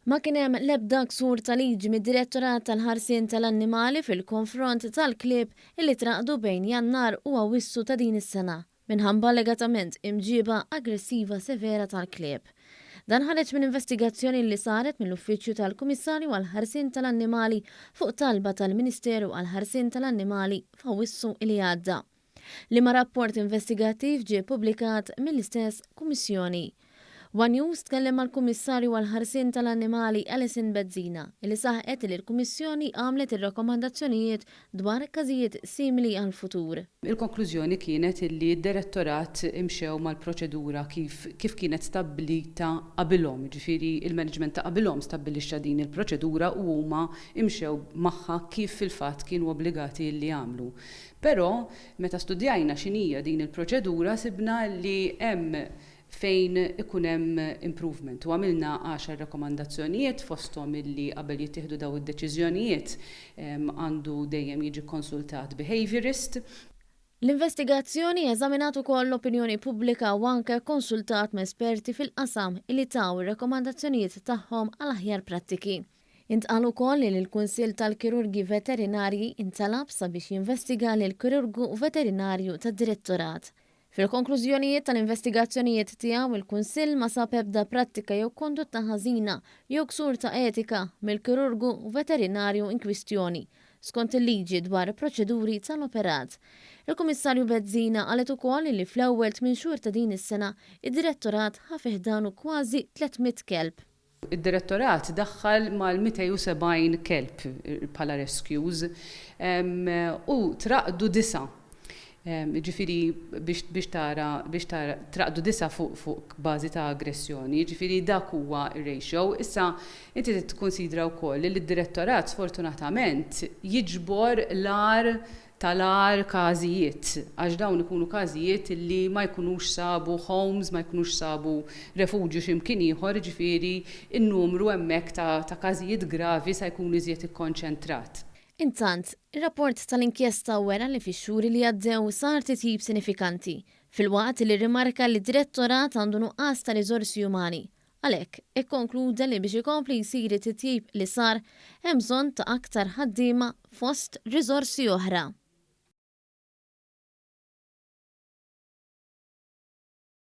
Ma kien hemm l-ebda ksur tal-liġi mid-Direttorat tal-Ħarsien tal-Annimali fil-konfront tal-klieb illi traqdu bejn Jannar u Awwissu ta' din is-sena minħabba legatament imġiba aggressiva severa tal-klieb. Dan ħareġ minn investigazzjoni li saret mill-Uffiċċju tal-Kummissarju għall-Ħarsien tal-Annimali fuq talba tal-Ministeru għall-Ħarsien tal-Annimali f'Awwissu li għadda. Liema rapport investigattiv ġie pubblikat mill-istess kummissjoni. One News tkellem mal-Kummissarju għall-Ħarsien tal-Annimali Alison Bezzina li saħqet li l-Kummissjoni għamlet ir-rakkomandazzjonijiet dwar każijiet simili għall-futur. Il-konklużjoni kienet li d-direttorat imxew mal-proċedura kif kienet stabbilita qabilhom, ġifieri il-management ta' qabilhom stabbilixxa din il-proċedura u huma imxew magħha kif fil-fatt kienu obbligati li jagħmlu. Però meta studjajna x'inhija din il-proċedura sibna li hemm fejn ikun hemm improvement u għamilna 10 rakkomandazzjonijiet fosthom illi qabel jittieħdu daw id-deċiżjonijiet għandu dejjem jiġi konsultat behaviorist. L-investigazzjoni eżaminat ukoll l-opinjoni pubblika u anke konsultat ma' esperti fil-qasam illi taw ir-rakkomandazzjonijiet tagħhom għal aħjar prattiki. Intqal ukoll li l-Kunsill tal-Kirurgi Veterinarji intalab sabiex jinvestiga lil kirurgu veterinarju tad-Direttorat. Fil-konklużjonijiet tal-investigazzjonijiet tiegħu il-Kunsill ma sab ebda prattika jew kondotta ħażina jew ksur ta' etika mill-kirurgu veterinarju in kwistjoni skont il-liġi dwar proċeduri tal-operat. Il-Kummissarju Bezzina qalet ukoll li fl-ewwel 8 xhur ta' din is-sena id-Direttorat ħafih danu kważi 300 kelb. Id-direttorat daħħal mal-270 kelb bħala rescues u traqdu 9. Ġifiri biex tara traqdu 9 fuq bażi ta' aggressjoni, ġifiri dak huwa r-ratio. Issa inti tikkunsidra wkoll li d-direttorat sfortunatament jiġbor tal-ar każijiet, għax dawn ikunu każijiet li ma jkunux sabu homes, ma jkunux sabu refugju x'imkien ieħor, ġifieri n-numru hemmhekk ta' każijiet gravi se jkun iżjed ikkonċentrat. Intant, ir-rapport tal-inkjesta wera li fix-xhur li għaddew sar titjib sinifikanti fil-waqt li rimarka li d-direttorat għandu nuqqas ta' riżorsi umani. Għalhekk ikkonkluda li biex ikompli jsir it-titjib li sar hemm bżonn ta' aktar ħaddiema fost riżorsi oħra.